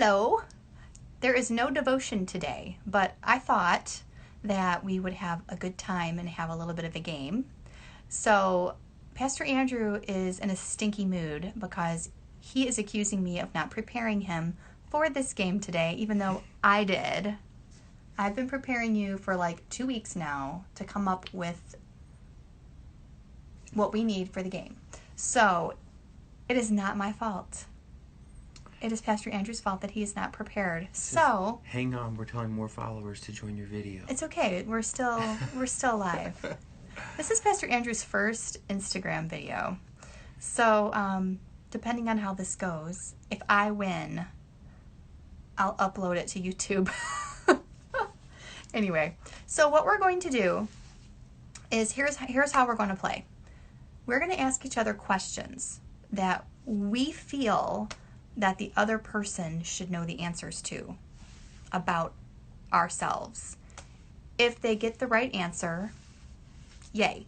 Hello. There is no devotion today, but I thought that we would have a good time and have a little bit of a game. So Pastor Andrew is in a stinky mood because he is accusing me of not preparing him for this game today, even though I did. I've been preparing you for like 2 weeks now to come up with what we need for the game. So it is not my fault. It is Pastor Andrew's fault that he is not prepared. So hang on, we're telling more followers to join your video. It's okay. We're still live. This is Pastor Andrew's first Instagram video. So depending on how this goes, if I win, I'll upload it to YouTube. Anyway, so what we're going to do is here's how we're going to play. We're going to ask each other questions that we feel that the other person should know the answers to about ourselves. If they get the right answer, yay.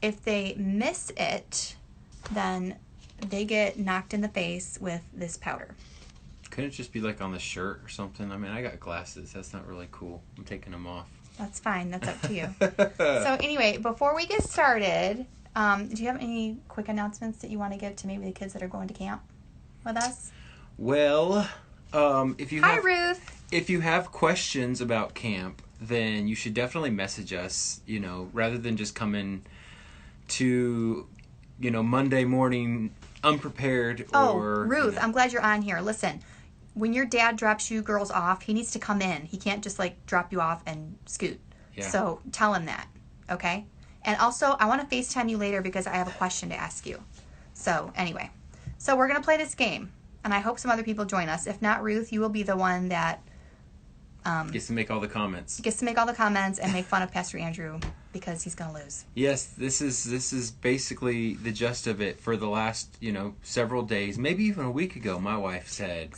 If they miss it, then they get knocked in the face with this powder. Couldn't it just be like on the shirt or something? I mean, I got glasses. That's not really cool. I'm taking them off. That's fine. That's up to you. So anyway, before we get started, do you have any quick announcements that you want to give to maybe the kids that are going to camp with us? Well, if you Hi, have, Ruth. If you have questions about camp, then you should definitely message us, rather than just coming to, Monday morning unprepared. Oh, or Ruth, I'm glad you're on here. Listen, when your dad drops you girls off, he needs to come in. He can't just drop you off and scoot. Yeah. So tell him that, okay? And also, I want to FaceTime you later because I have a question to ask you. So anyway, so we're going to play this game. And I hope some other people join us. If not, Ruth, you will be the one that gets to make all the comments. Gets to make all the comments and make fun of Pastor Andrew because he's going to lose. Yes, this is basically the gist of it. For the last, several days, maybe even a week ago, my wife said,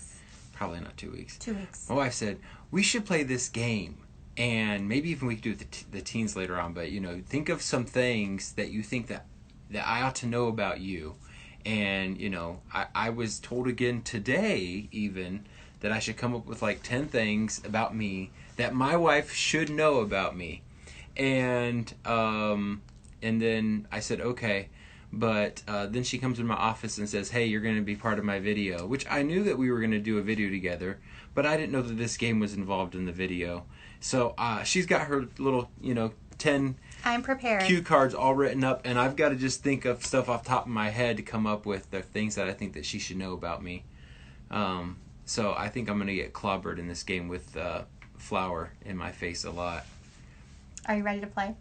probably not 2 weeks. 2 weeks. My wife said, we should play this game. And maybe even we could do it with the teens later on. But, think of some things that you think that I ought to know about you. And, I was told again today even that I should come up with 10 things about me that my wife should know about me. And then I said, okay. But then she comes in my office and says, hey, you're going to be part of my video, which I knew that we were going to do a video together, but I didn't know that this game was involved in the video. So she's got her little, 10 I'm prepared. cue cards all written up, and I've got to just think of stuff off the top of my head to come up with the things that I think that she should know about me. So I think I'm going to get clobbered in this game with flour in my face a lot. Are you ready to play?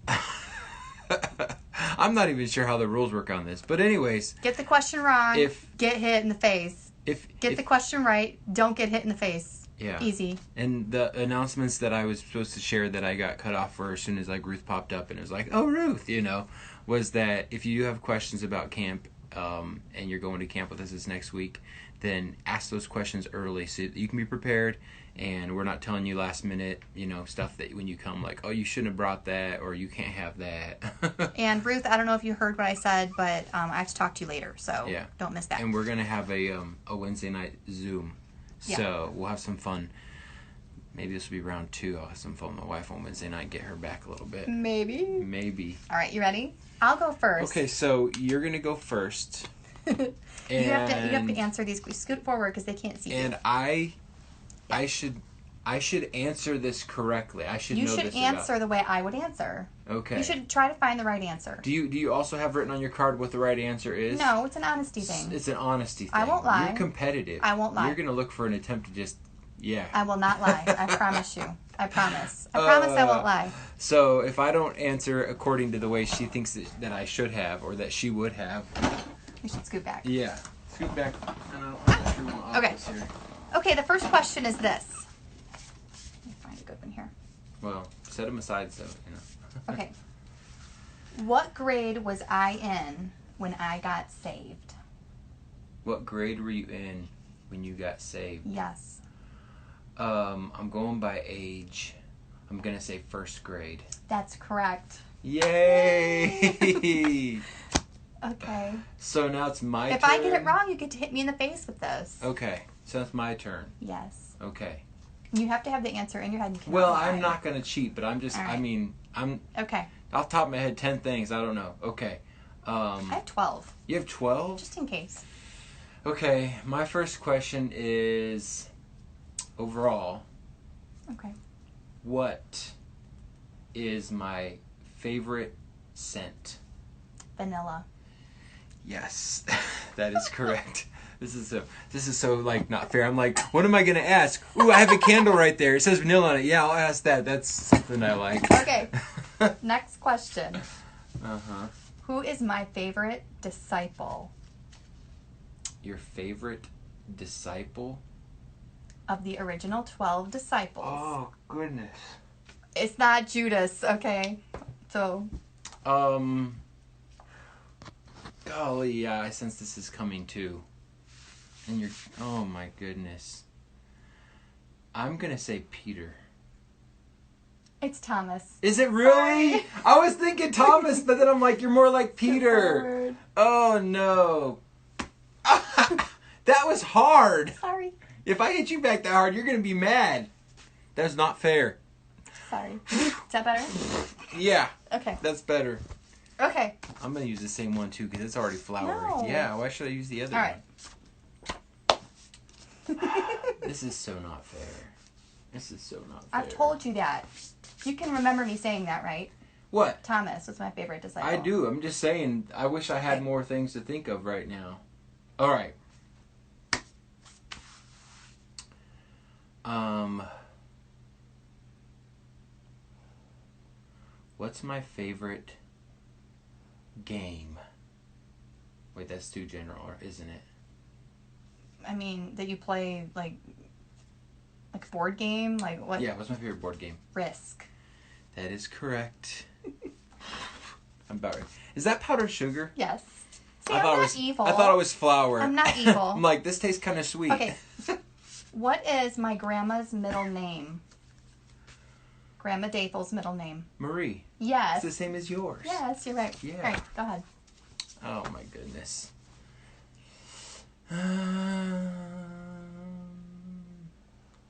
I'm not even sure how the rules work on this, but anyways. Get the question wrong, get hit in the face. Get the question right, don't get hit in the face. Yeah. Easy. And the announcements that I was supposed to share that I got cut off for as soon as Ruth popped up and it was like, oh, Ruth, was that if you have questions about camp and you're going to camp with us this next week, then ask those questions early so that you can be prepared and we're not telling you last minute, stuff that when you come oh, you shouldn't have brought that or you can't have that. And Ruth, I don't know if you heard what I said, but I have to talk to you later, so yeah. Don't miss that. And we're going to have a Wednesday night Zoom. Yeah. So we'll have some fun. Maybe this will be round 2. I'll have some fun with my wife on Wednesday night and get her back a little bit. Maybe. All right, you ready? I'll go first. Okay, so you're going to go first. You have to answer these. Scoot forward because they can't see you. And I should answer this correctly. I should know this. You should answer the way I would answer. Okay. You should try to find the right answer. Do you also have written on your card what the right answer is? No, it's an honesty thing. It's an honesty thing. I won't lie. You're competitive. I won't lie. You're going to look for an attempt to just, yeah. I will not lie. I promise you. I promise. I promise I won't lie. So if I don't answer according to the way she thinks that I should have or that she would have. You should scoot back. Yeah. Scoot back. Okay. Okay, the first question is this. Let me find a good one here. Well, set them aside so, Okay. What grade was I in when I got saved? What grade were you in when you got saved? Yes. I'm going by age. I'm going to say first grade. That's correct. Yay! Okay. So now it's my turn. If I get it wrong, you get to hit me in the face with those. Okay. So it's my turn. Yes. Okay. You have to have the answer in your head. And you cannot Well, lie. I'm not going to cheat, but I'm just, All right. I mean, I'm, Okay. off the top of my head, 10 things. I don't know. Okay. I have 12, You have 12? just in case. Okay. My first question is, overall, Okay. what is my favorite scent? Vanilla. Yes, that is correct. This is so like not fair. I'm like, what am I gonna ask? Ooh, I have a candle right there. It says vanilla on it. Yeah, I'll ask that. That's something I like. Okay. Next question. Uh-huh. Who is my favorite disciple Your favorite disciple? of the original 12 disciples? Oh goodness. It's not Judas, okay? So, Golly, yeah, I sense this is coming too. And you're, oh my goodness. I'm gonna say Peter. it's Thomas. Is it really? Sorry. I was thinking Thomas, but then I'm like, you're more like Peter. Forward. Oh no. That was hard. Sorry. If I hit you back that hard, you're gonna be mad. That's not fair. Sorry. Is that better? Yeah, Okay. that's better. Okay. I'm gonna use the same one too because it's already floury. No. Yeah, why should I use the other All right. one? This is so not fair. This is so not fair. I've told you that. You can remember me saying that, right? What? Thomas was my favorite disciple. I do. I'm just saying. I wish I had Okay. more things to think of right now. All right. What's my favorite game? Wait, that's too general, isn't it? I mean, that you play like board game, like what? Yeah, what's my favorite board game? Risk. That is correct. I'm about right. Is that powdered sugar? Yes. See, I I'm thought not it was evil. I thought it was flour. I'm not evil. I'm like, this tastes kind of sweet. Okay. What is my grandma's middle name? Grandma Dathel's middle name. Marie. Yes. It's the same as yours. Yes, you're right. Yeah. All right, go ahead. Oh my goodness.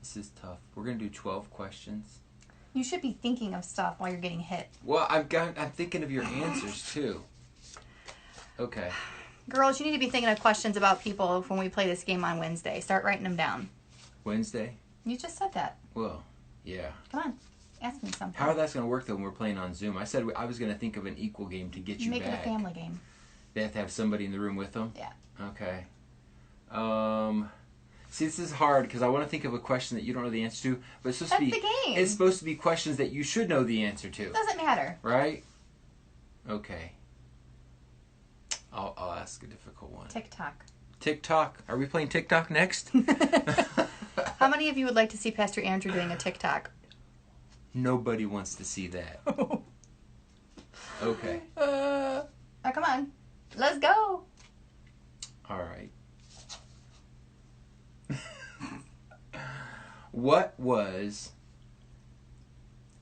This is tough. We're gonna do 12 questions. You should be thinking of stuff while you're getting hit. Well, I'm thinking of your answers too. Okay. Girls, you need to be thinking of questions about people when we play this game on Wednesday. Start writing them down. Wednesday? You just said that. Well, yeah. Come on. Ask me something. How are that's gonna work though when we're playing on Zoom? I said I was gonna think of an equal game to get you Make back. it a family game. They have to have somebody in the room with them? Yeah. Okay. See, this is hard because I want to think of a question that you don't know the answer to, but it's supposed That's to be the game. It's supposed to be questions that you should know the answer to, Doesn't matter. right? Okay. I'll ask a difficult one. TikTok. TikTok. Are we playing TikTok next? How many of you would like to see Pastor Andrew doing a TikTok? Nobody wants to see that. Okay. Oh, come on. Let's go. All right. What was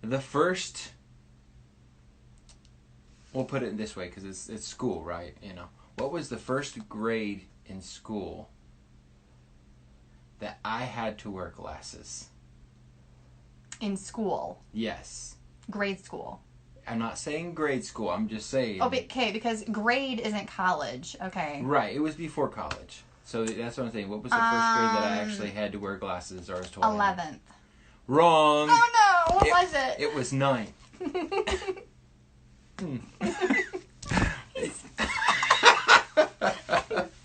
the first? We'll put it this way because it's school, right? You know, what was the first grade in school that I had to wear glasses? In school. Yes. Grade school. I'm not saying grade school. I'm just saying. Oh, okay, because grade isn't college. Okay. Right. It was before college. So that's what I'm saying. What was the first grade that I actually had to wear glasses or was told? 11th. Wrong. Oh no! What was it? It was 9.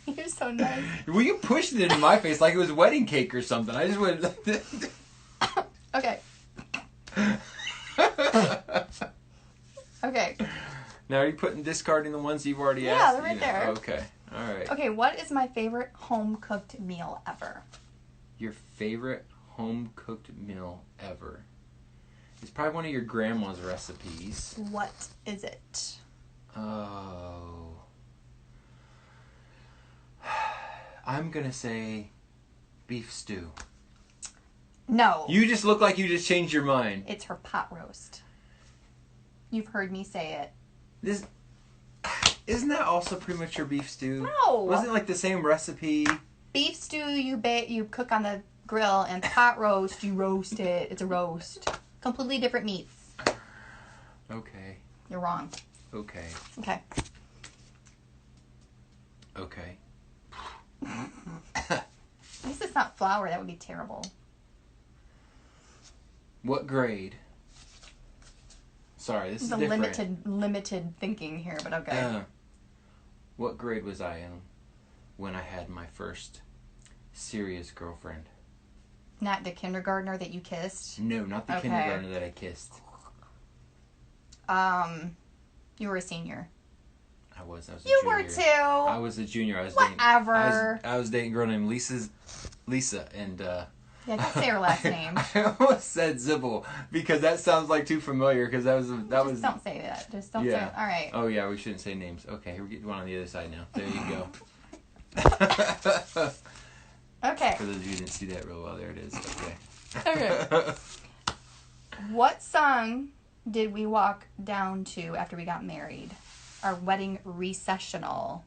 You're so nice. Well, you pushed it into my face like it was wedding cake or something. I just went. Okay. Okay. Now, are you discarding the ones you've already Yeah, asked? they're right You there. Okay. All right. Okay, what is my favorite home cooked meal ever? Your favorite home cooked meal ever? It's probably one of your grandma's recipes. What is it? Oh. I'm going to say beef stew. No. You just look like you just changed your mind. It's her pot roast. You've heard me say it. Isn't that also pretty much your beef stew? No. Wasn't it like the same recipe? Beef stew you cook on the grill, and pot roast, you roast it. It's a roast. Completely different meats. Okay. You're wrong. Okay. Okay. Okay. At least it's not flour. That would be terrible. What grade? Sorry, this is different. Limited thinking here, but okay. What grade was I in when I had my first serious girlfriend? Not the kindergartner that you kissed? No, not the kindergartner that I kissed. You were a senior. I was a junior. You were too. I was a junior. Whatever. I was dating a girl named Lisa, and yeah, just say her last name. I almost said Zibble because that sounds like too familiar. Because that was. Don't say that. Just don't say it. All right. Oh yeah, we shouldn't say names. Okay, we're getting one on the other side now. There you go. Okay. For those of you who didn't see that real well, there it is. Okay. Okay. What song did we walk down to after we got married? Our wedding recessional.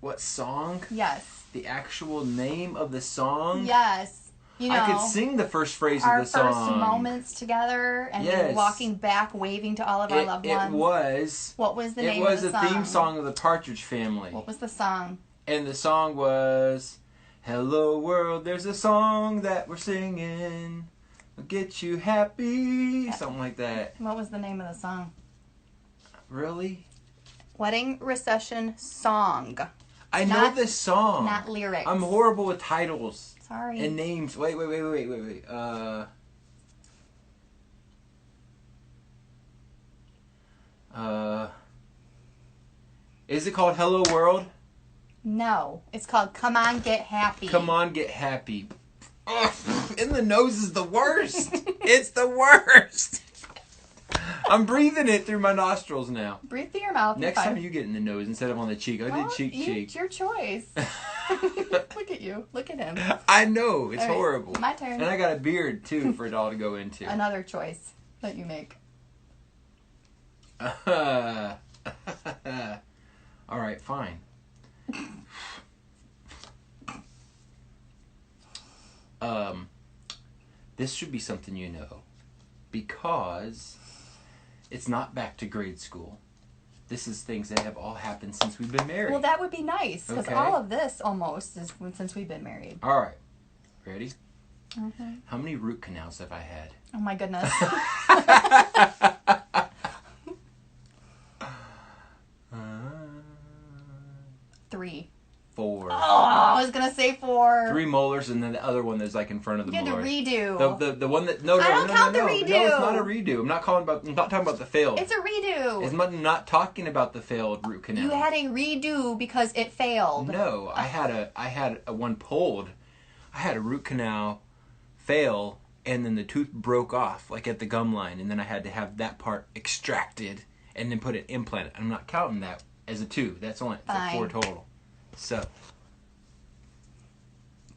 What song? Yes. The actual name of the song? Yes. You know, I could sing the first phrase of the song. Our first moments together and walking back, waving to all of our loved ones. It was. What was the name of the song? It was a theme song of the Partridge Family. What was the song? And the song was, "Hello World, there's a song that we're singing. It'll get you happy." Something like that. What was the name of the song? Really? Wedding Recession Song. I know this song. Not lyrics. I'm horrible with titles. Sorry. And names. Wait. Is it called Hello World? No. It's called Come On Get Happy. Come On Get Happy. Ugh, in the nose is the worst. It's the worst. I'm breathing it through my nostrils now. Breathe through your mouth. Next time you get in the nose instead of on the cheek. I did cheek. It's your choice. Look at you. Look at him. I know. It's horrible. My turn. And I got a beard, too, for it all to go into. Another choice that you make. All right, fine. This should be something you know. Because it's not back to grade school. This is things that have all happened since we've been married. Well, that would be nice, because all of this almost is since we've been married. All right. Ready? Mm-hmm. How many root canals have I had? Oh, my goodness. 3. 4. Oh, I was gonna say 4. 3 molars, and then the other one that's like in front of the molar. You had to redo. The one that no, I don't count the redo. No, it's not a redo. I'm not talking about the failed. It's a redo. I'm not talking about the failed root canal. You had a redo because it failed. No, I had a one pulled. I had a root canal fail, and then the tooth broke off like at the gum line, and then I had to have that part extracted and then put an implant. I'm not counting that as a 2. That's only like 4 total. So,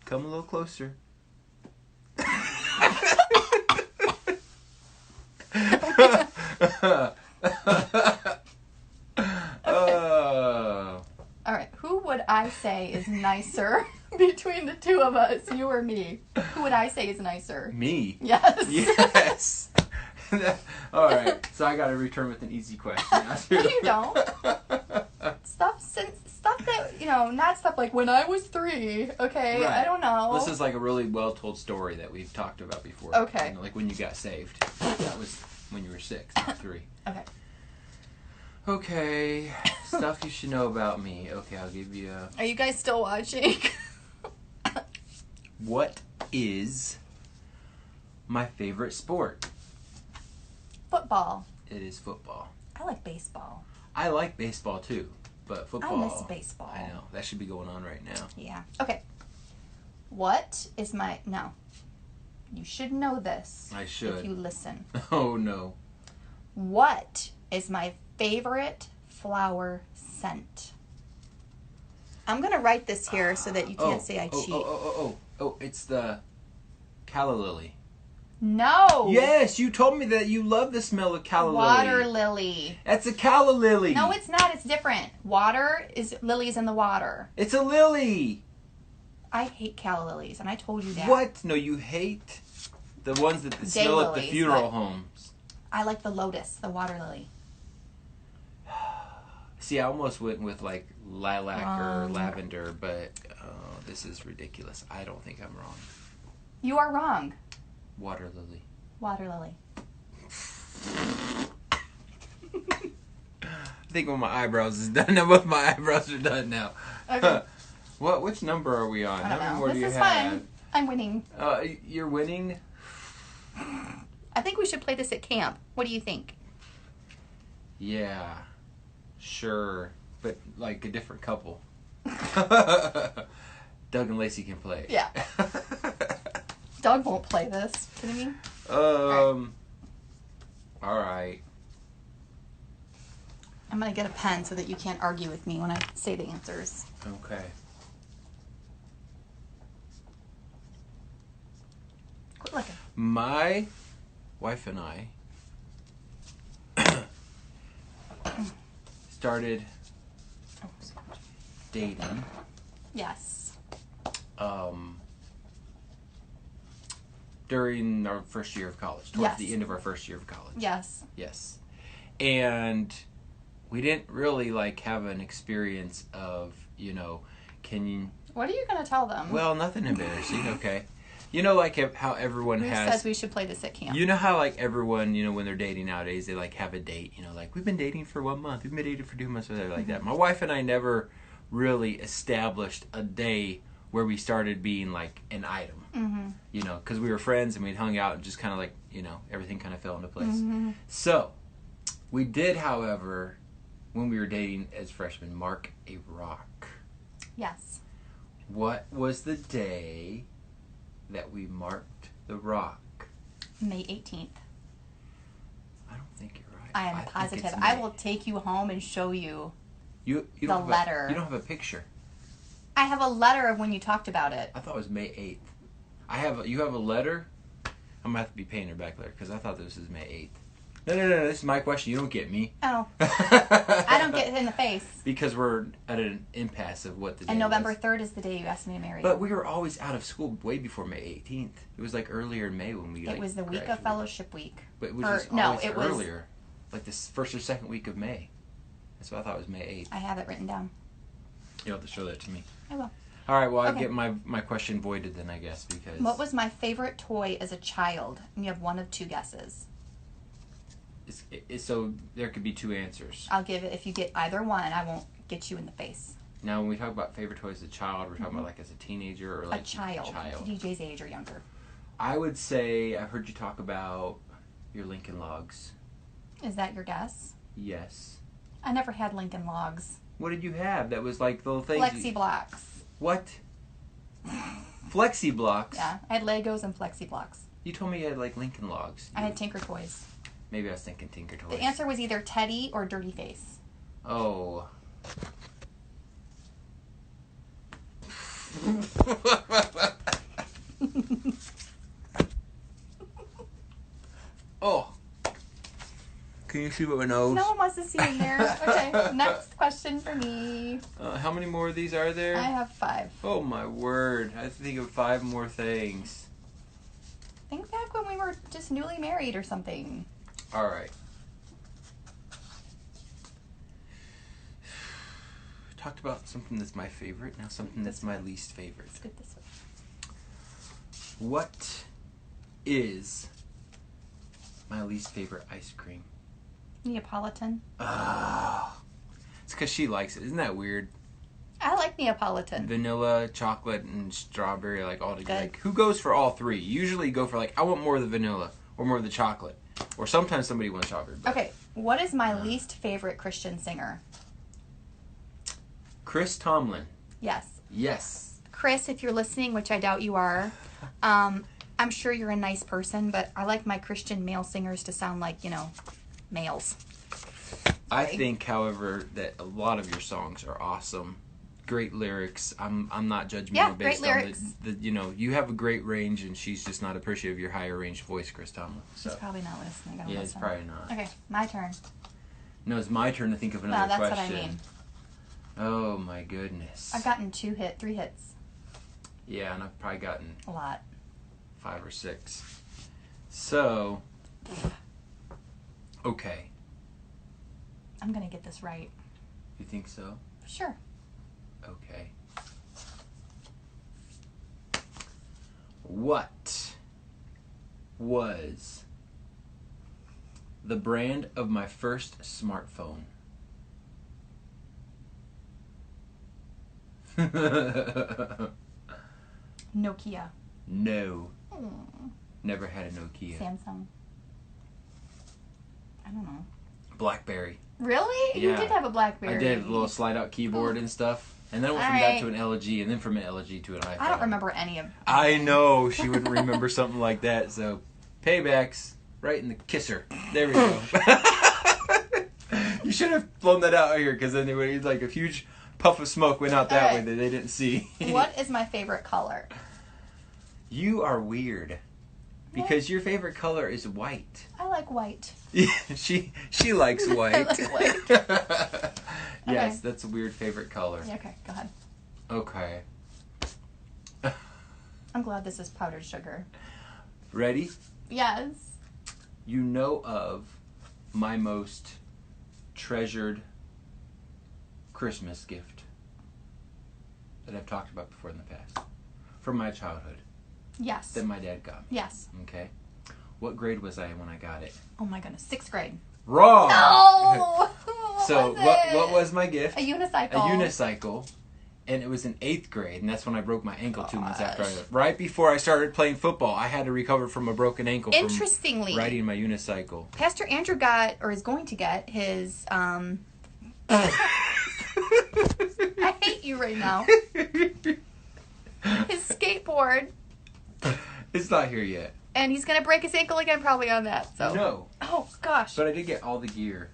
come a little closer. All right, who would I say is nicer between the two of us, you or me? Who would I say is nicer? Me? Yes. Yes. All right, so I got to return with an easy question. No, you don't. Stuff that, not stuff like when I was 3, okay? Right. I don't know. This is like a really well-told story that we've talked about before. Okay. Like when you got saved. That was when you were 6, not 3. Okay. Okay. Stuff you should know about me. Okay, I'll give you a... Are you guys still watching? What is my favorite sport? Football. It is football. I like baseball. I like baseball too, but football... I miss baseball. I know. That should be going on right now. Yeah. Okay. What is my... No. You should know this. I should. If you listen. Oh, no. What is my favorite flower scent? I'm going to write this here so that you can't say I cheat. Oh, it's the calla lily. No. Yes, you told me that you love the smell of calla lily. Water lily. That's a calla lily. No, it's not. It's different. Water is lilies in the water. It's a lily. I hate calla lilies, and I told you that. What? No, you hate the ones that smell at the Daylilies, funeral but- homes. I like the lotus, the water lily. See, I almost went with like lilac or Wrong. lavender, but this is ridiculous. I don't think I'm wrong. You are wrong. Water lily. Water lily. I think when my eyebrows is done, now both my eyebrows are done now. Okay. What? Which number are we on? I don't How many know. more This do you is have? fun. I'm winning. You're winning. I think we should play this at camp. What do you think? Yeah, sure, but like a different couple. Doug and Lacey can play. Yeah. Doug won't play this. Kidding me? All right. I'm gonna get a pen so that you can't argue with me when I say the answers. Okay. Quit looking. My wife and I started Oh, so much. dating Yes. during our first year of college, towards Yes. the end of our first year of college. Yes. Yes. And we didn't really like have an experience of, can you, What are you gonna tell them? well, nothing embarrassing, okay. Like how everyone Who has, says we should play this at camp? you know how like everyone, when they're dating nowadays, they like have a date, like we've been dating for 1 month, we've been dating for 2 months, or like that. My wife and I never really established a day where we started being like an item, because we were friends and we'd hung out and just kind of like, everything kind of fell into place. So we did, however, when we were dating as freshmen, mark a rock. Yes. What was the day that we marked the rock? May 18th. I don't think you're right. I am think positive. it's I May. will take you home and show you. You the don't have letter. You don't have a picture. I have a letter of when you talked about it. I thought it was May 8th. You have a letter? I'm going to have to be paying her back later because I thought this was May 8th. No. This is my question. You don't get me. Oh. I don't get hit in the face. Because we're at an impasse of what the day And November was. 3rd is the day you asked me to marry you. But we were always out of school way before May 18th. It was like earlier in May when we It was the week of graduated. fellowship week. But it was Or- just no, always it was- earlier. Like this first or second week of May. That's what I thought was May 8th. I have it written down. You'll have to show that to me. I will. All right, well, Okay. I get my question voided then, I guess, because... What was my favorite toy as a child? And you have one of two guesses. So there could be two answers. I'll give it, if you get either one, I won't get you in the face. Now, when we talk about favorite toys as a child, we're talking about like as a teenager or like A child. DJ's age or younger. I would say I've heard you talk about your Lincoln Logs. Is that your guess? Yes. I never had Lincoln Logs. What did you have? That was like the little things. Flexi blocks. What? Flexi blocks. Yeah, I had Legos and Flexi blocks. You told me you had like Lincoln Logs. I had Tinker Toys. Maybe I was thinking Tinker Toys. The answer was either Teddy or Dirty Face. Oh. Oh. Can you see what my nose? No one wants to see in there. Okay, next question for me. How many more of these are there? I have 5. Oh my word. I have to think of 5 more things. Think back when we were just newly married or something. Alright. Talked about something that's my favorite, now something that's my least favorite. Let's get this way. What is my least favorite ice cream? Neapolitan. Oh. It's because she likes it. Isn't that weird? I like Neapolitan. Vanilla, chocolate, and strawberry, like all together. Good. Like, who goes for all 3? Usually go for like, I want more of the vanilla or more of the chocolate. Or sometimes somebody wants strawberry. But Okay, what is my least favorite Christian singer? Chris Tomlin. Yes. Yes. Chris, if you're listening, which I doubt you are, I'm sure you're a nice person, but I like my Christian male singers to sound like, males. I Sorry. think, however, that a lot of your songs are awesome. Great lyrics. I'm not judgmental Yeah, based great on lyrics. the you have a great range, and she's just not appreciative of your higher range voice, Chris Tomlin. So He's probably not listening. yeah, it's listen. probably not. Okay, my turn. No, it's my turn to think of another No, that's question. what I mean. Oh my goodness. I've gotten 3 hits. Yeah, and I've probably gotten A lot. 5 or 6. So, okay. I'm going to get this right. You think so? Sure. Okay. What was the brand of my first smartphone? Nokia. No. Mm. Never had a Nokia. Samsung. I don't know. BlackBerry. Really? You Yeah. did have a BlackBerry. I did a little slide out keyboard and stuff. And then I went from that to an LG, and then from an LG to an iPhone. I don't remember any of I know she wouldn't remember something like that. So, paybacks right in the kisser. There we go. You should have blown that out here, because then it would like a huge puff of smoke went out that way that they didn't see. What is my favorite color? You are weird, because your favorite color is white. I like white. she likes white. I like white. Yes, Okay. that's a weird favorite color. Yeah, okay, go ahead. Okay. I'm glad this is powdered sugar. Ready? Yes. You know of my most treasured Christmas gift that I've talked about before in the past, from my childhood, Yes. that my dad got me. Yes. Okay. What grade was I when I got it? Oh my goodness, 6th grade. Wrong. No. So what was my gift? A unicycle. A unicycle. And it was in 8th grade, and that's when I broke my ankle 2 months after Gosh. right before I started playing football. I had to recover from a broken ankle from Interestingly, riding my unicycle. Pastor Andrew got, or is going to get, his, I hate you right now. His skateboard. It's not here yet. And he's going to break his ankle again probably on that. So. No. Oh, gosh. But I did get all the gear.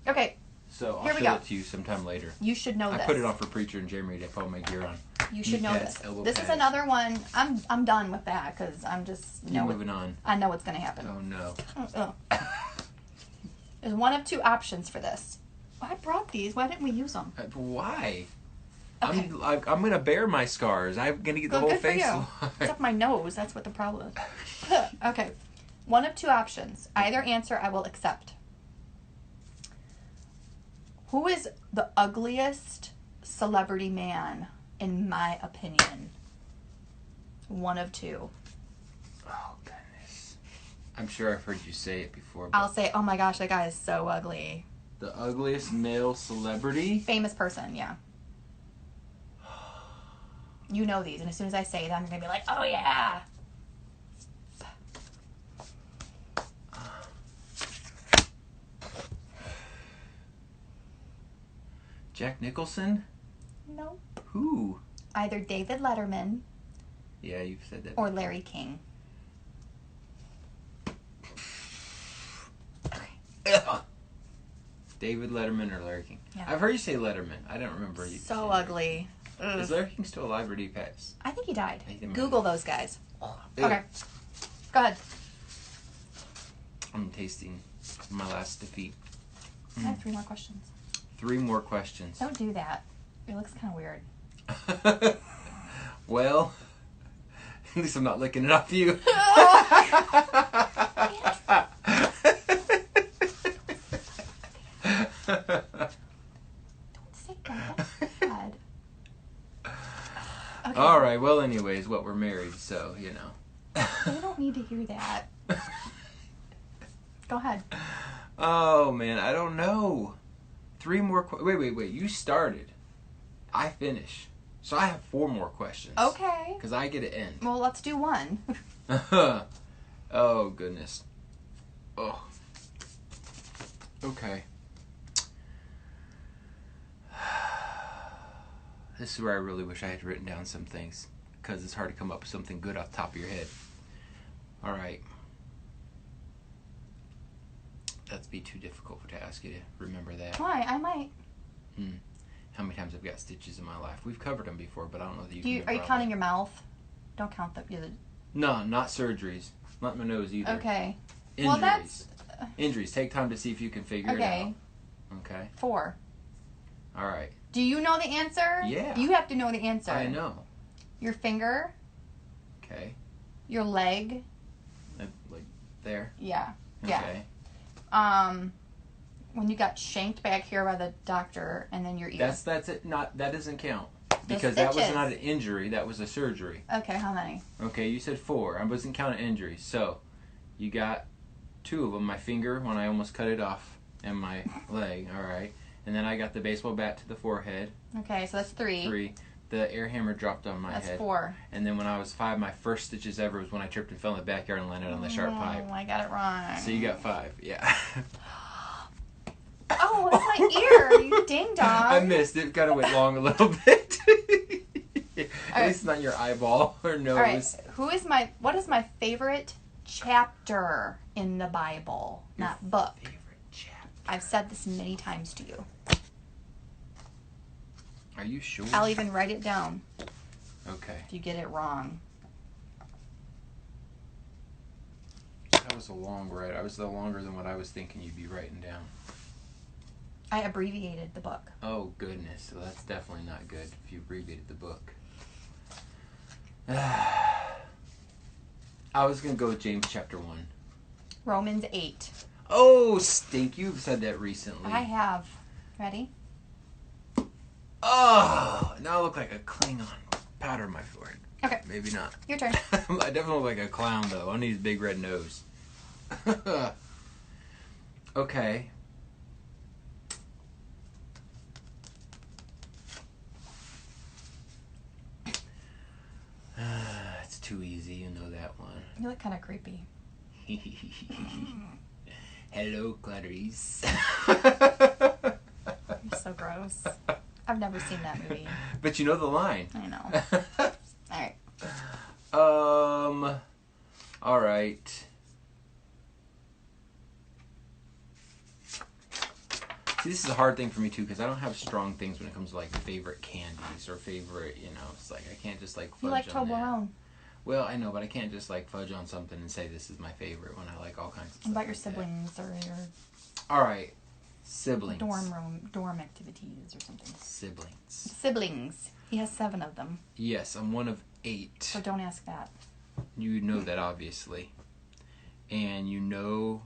Okay, So I'll Here we show go. it to you sometime later. you should know I this. put it on for Preacher and Jeremy to put my gear on. You should Knee know pads, this. elbow This is pads. another one. I'm done with that because I'm just Keep moving on. I know what's going to happen. Oh no. There's one of 2 options for this. I brought these. Why didn't we use them? Why? Okay. I'm gonna bear my scars. I'm gonna get the Well, whole good for face. you. Except my nose. That's what the problem is. Okay. One of 2 options. Either answer I will accept. Who is the ugliest celebrity man, in my opinion? One of 2. Oh goodness. I'm sure I've heard you say it before. But I'll say, oh my gosh, that guy is so ugly. the ugliest male celebrity. Famous person, yeah. You know these, and as soon as I say them, you're going to be like, oh yeah. Jack Nicholson. Nope. Who? Either David Letterman Yeah, you've said that. or Larry King. Ugh. David Letterman or Larry King? Yeah. I've heard you say Letterman. I don't remember you. So saying ugly. Larry. Is Larry King still alive or did he pass? I think he died. I think he might Google those guys. Ew. Okay. Go ahead. I'm tasting my last defeat. I have 3 more questions. 3 more questions. Don't do that. It looks kind of weird. Well, at least I'm not licking it off you. Don't say that. That's bad. Okay. All right. Well, anyways, what we're married, so you know. They don't need to hear that. Go ahead. Oh man, I don't know. 3 more. Wait. You started. I finish. So I have 4 more questions. Okay. Because I get to end. Well, let's do one. Oh goodness. Oh. Okay. This is where I really wish I had written down some things, because it's hard to come up with something good off the top of your head. All right. That'd be too difficult to ask you to remember that. Why? I might. How many times I've got stitches in my life? We've covered them before, but I don't know that you Are you can. counting your mouth? Don't count the. No, not surgeries. Not my nose either. Okay. Injuries. Well, that's Injuries. Take time to see if you can figure it okay. out. Okay. 4. All right. Do you know the answer? Yeah. You have to know the answer. I know. Your finger, Okay. Your leg. Like there. Yeah. Okay. Yeah. When you got shanked back here by the doctor, and then your ear. That's it. Not that doesn't count The because that was stitches. not an injury. That was a surgery. Okay, how many? Okay, you said 4. I wasn't counting injuries. So, you got 2 of them. My finger when I almost cut it off, and my leg. All right, and then I got the baseball bat to the forehead. Okay, so that's 3. 3. The air hammer dropped on my That's head. 4. And then when I was 5, my first stitches ever was when I tripped and fell in the backyard and landed on the sharp pipe. Oh, I got it wrong. So you got 5. Yeah. Oh, that's my ear, you ding dong. I missed it. Kind of went long a little bit. At least not your eyeball or nose. All right, what is my favorite chapter in the Bible? Not book. Favorite chapter. I've said this many times to you. Are you sure? I'll even write it down Okay. if you get it wrong. That was a long write. I was longer than what I was thinking you'd be writing down. I abbreviated the book. Oh, goodness. So that's definitely not good if you abbreviated the book. I was going to go with James chapter 1. Romans 8. Oh, stink. You've said that recently. I have. Ready? Oh, now I look like a Klingon. Powder on my forehead. Okay. Maybe not. Your turn. I definitely look like a clown, though. I need his big red nose. Okay. It's too easy. You know that one. You look kind of creepy. Hello, Clarice. You're so gross. I've never seen that movie. But you know the line. I know. All right. All right. See, this is a hard thing for me too because I don't have strong things when it comes to like favorite candies or favorite, it's like I can't just like fudge You like on that. Toblerone. Well, I know, but I can't just like fudge on something and say this is my favorite when I like all kinds of stuff. What about your like that. siblings or your All right. Siblings. dorm activities or something? Siblings. Siblings. He has 7 of them. Yes, I'm one of 8. So don't ask that. You know that, obviously. And you know...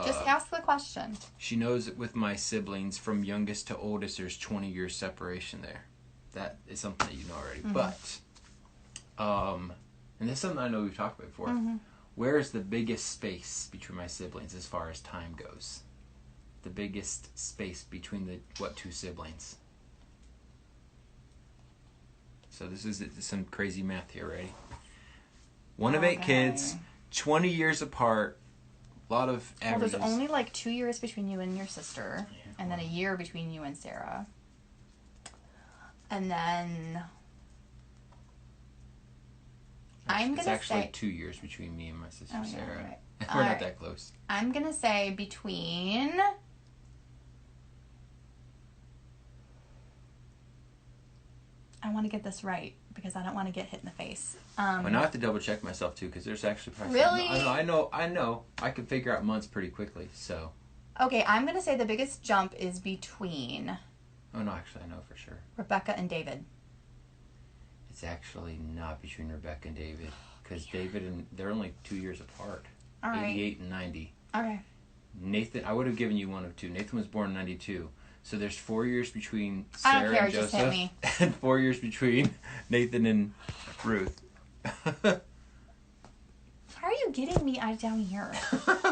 Just ask the question. She knows that with my siblings, from youngest to oldest, there's 20 years separation there. That is something that you know already. Mm-hmm. But, and this is something I know we've talked about before. Mm-hmm. Where is the biggest space between my siblings as far as time goes? The biggest space between the, 2 siblings? So this is some crazy math here, ready? 1 of 8 kids, 20 years apart, a lot of averages. Well, there's only like 2 years between you and your sister, Yeah, and then a year between you and Sarah. And then I'm It's gonna actually say 2 years between me and my sister Oh, yeah, Sarah. right. We're All not right. that close. I'm gonna say between. I want to get this right because I don't want to get hit in the face. Well, now I have to double check myself too because there's actually probably Really? I know. I can figure out months pretty quickly. So. Okay, I'm gonna say the biggest jump is between Oh no, actually I know for sure. Rebecca and David. It's actually not between Rebecca and David because David and they're only 2 years apart. All right. 88 and 90. Okay. Nathan, I would have given you one of 2. Nathan was born in 92. So there's 4 years between I don't Sarah care, and just hit Joseph, me. and 4 years between Nathan and Ruth. How are you getting me out down here?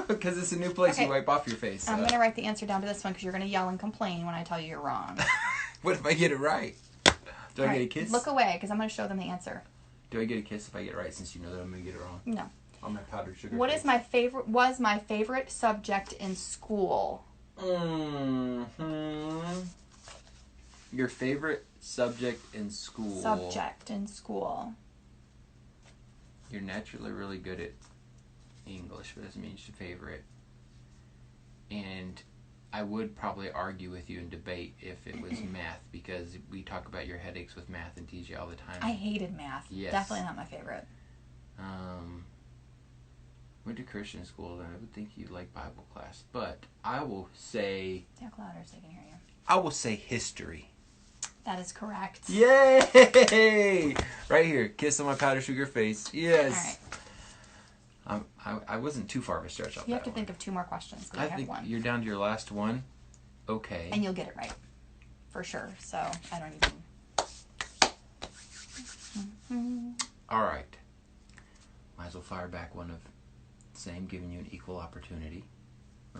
Because it's a new place, Okay. you wipe off your face. I'm gonna write the answer down to this one because you're gonna yell and complain when I tell you you're wrong. What if I get it right? Do I All get a right, kiss? Look away because I'm gonna show them the answer. Do I get a kiss if I get it right since you know that I'm going to get it wrong? No. On my powdered sugar What face. is my favorite subject in school? Your favorite subject in school? Subject in school. You're naturally really good at English, but doesn't mean it's your favorite. And I would probably argue with you and debate if it was math because we talk about your headaches with math and TJ all the time. I hated math. Yes. Definitely not my favorite. Went to Christian school, and I would think you like Bible class. But I will say... Talk louder so they can hear you. I will say history. That is correct. Yay! Right here. Kiss on my powdered sugar face. Yes. All right. I wasn't too far of a stretch off You have that to think of 2 more questions. I I have think one. you're down to your last one. Okay. And you'll get it right. For sure. So, I don't even... All right. Might as well fire back one of same, giving you an equal opportunity.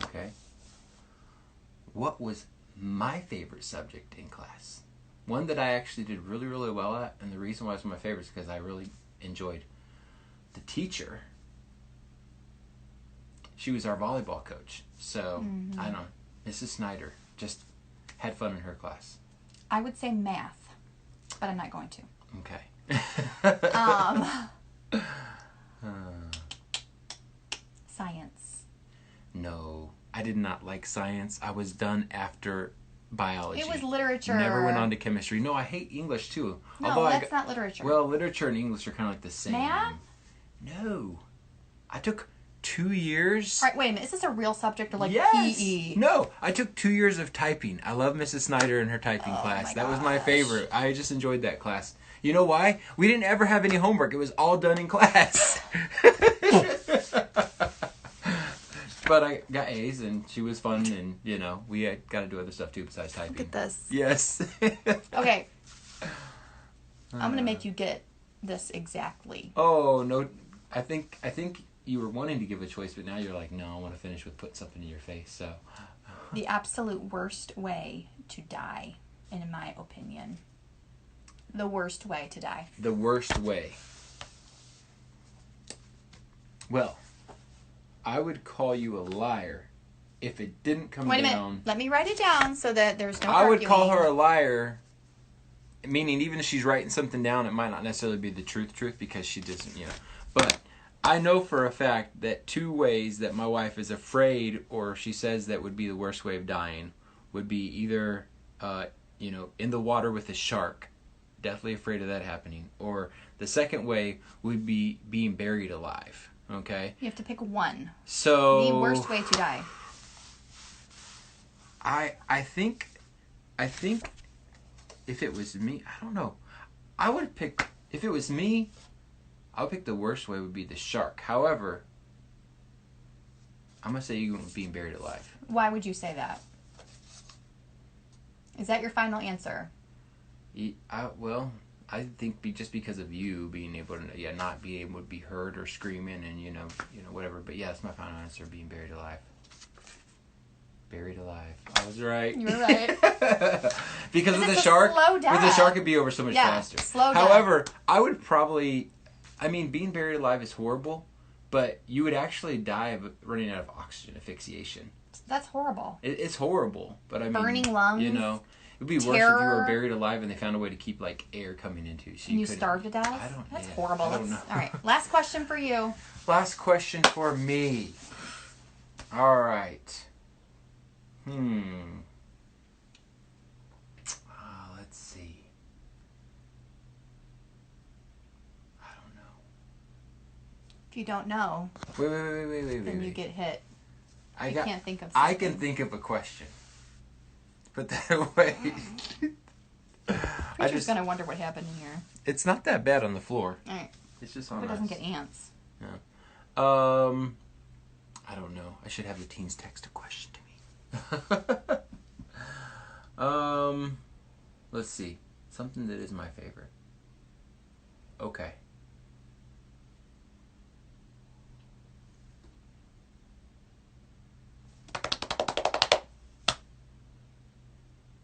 Okay. What was my favorite subject in class? One that I actually did really, really well at, and the reason why it's my favorite is because I really enjoyed the teacher. She was our volleyball coach. So, I don't know, Mrs. Snyder just had fun in her class. I would say math, but I'm not going to. Okay. Science. No, I did not like science. I was done after biology. It was literature. Never went on to chemistry. No, I hate English too. No, that's not literature. Well, literature and English are kind of like the same. Math? No. I took 2 years. All right, wait a minute. Is this a real subject or like Yes. PE? No, I took 2 years of typing. I love Mrs. Snyder and her typing class. my That was my gosh. favorite. I just enjoyed that class. You know why? We didn't ever have any homework. It was all done in class. But I got A's and she was fun and, you know, we got to do other stuff too besides typing. Look at this. Yes. Okay. I'm going to make you get this exactly. Oh, no. I think you were wanting to give a choice, but now you're like, no, I want to finish with putting something in your face. So, The absolute worst way to die, in my opinion. The worst way to die. the worst way. Well, I would call you a liar if it didn't come Wait a down. minute. Let me write it down so that there's no I would arguing. call her a liar, meaning even if she's writing something down, it might not necessarily be the truth because she doesn't, you know. But I know for a fact that 2 ways that my wife is afraid or she says that would be the worst way of dying would be either, you know, in the water with a shark. Definitely afraid of that happening. Or the second way would be being buried alive. Okay? You have to pick one. So The worst way to die. I think if it was me, I don't know. I would pick, if it was me, I would pick the worst way would be the shark. However, I'm going to say you being buried alive. Why would you say that? Is that your final answer? Well, I think just because of you being able to, not be able to be heard or screaming and, you know, whatever. But yeah, that's my final answer, being buried alive. Buried alive. I was right. You were right. Because with it's the a shark, slow with the death. shark it'd be over so much faster. Slow death. However, I would probably, being buried alive is horrible, but you would actually die of running out of oxygen asphyxiation. That's horrible. It's horrible, but I mean, Burning lungs. You know, it'd be worse if you were buried alive and they found a way to keep like air coming into you. So And you couldn't- starved to death? I don't. That's yeah, horrible. I don't know. All right. Last question for you. Last question for me. All right. Let's see. I don't know. If you don't know, Wait. then you get hit. I Can't think of something. I can think of a question. Put that away. Preacher's gonna wonder what happened in here. It's not that bad on the floor. All right. It's just Hope on it doesn't us. get ants. I don't know. I should have the teens text a question to me. Let's see. Something that is my favorite. Okay.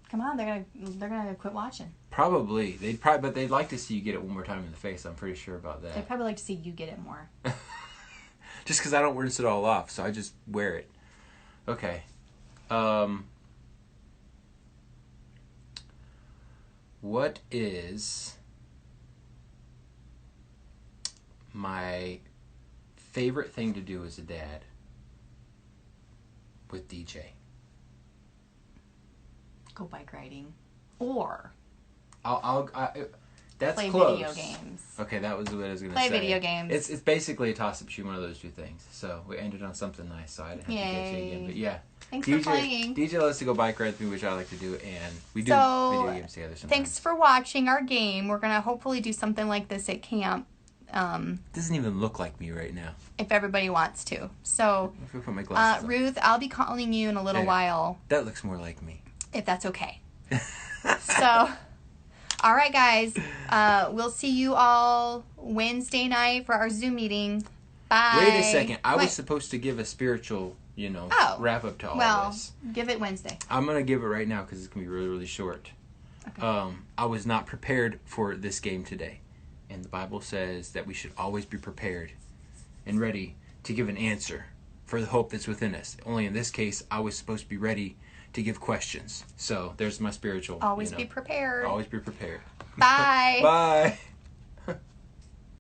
Come on, they're gonna quit watching. Probably. But they'd like to see you get it one more time in the face. I'm pretty sure about that. They'd probably like to see you get it more. Just because I don't rinse it all off, so I just wear it. Okay. What is my favorite thing to do as a dad with DJ? Go bike riding, or That's play close. video games. Okay, that was what I was going to Play say. video games. It's basically a toss-up shoot, one of those two things. So we ended on something nice, so I didn't have to get you again. But yeah. Thanks for playing. DJ loves to go bike rides with me, which I like to do, and we do video games together sometimes. Thanks for watching our game. We're going to hopefully do something like this at camp. Doesn't even look like me right now. If everybody wants to. So, If I put my glasses on. Ruth, I'll be calling you in a little while. That looks more like me. If that's okay. So, all right, guys. We'll see you all Wednesday night for our Zoom meeting. Bye. Wait a second. I was supposed to give a spiritual, wrap up to all this. Give it Wednesday. I'm going to give it right now because it's going to be really, really short. Okay. I was not prepared for this game today. And the Bible says that we should always be prepared and ready to give an answer for the hope that's within us. Only in this case, I was supposed to be ready to give questions. So there's my spiritual. Always be prepared. Always be prepared. Bye. Bye.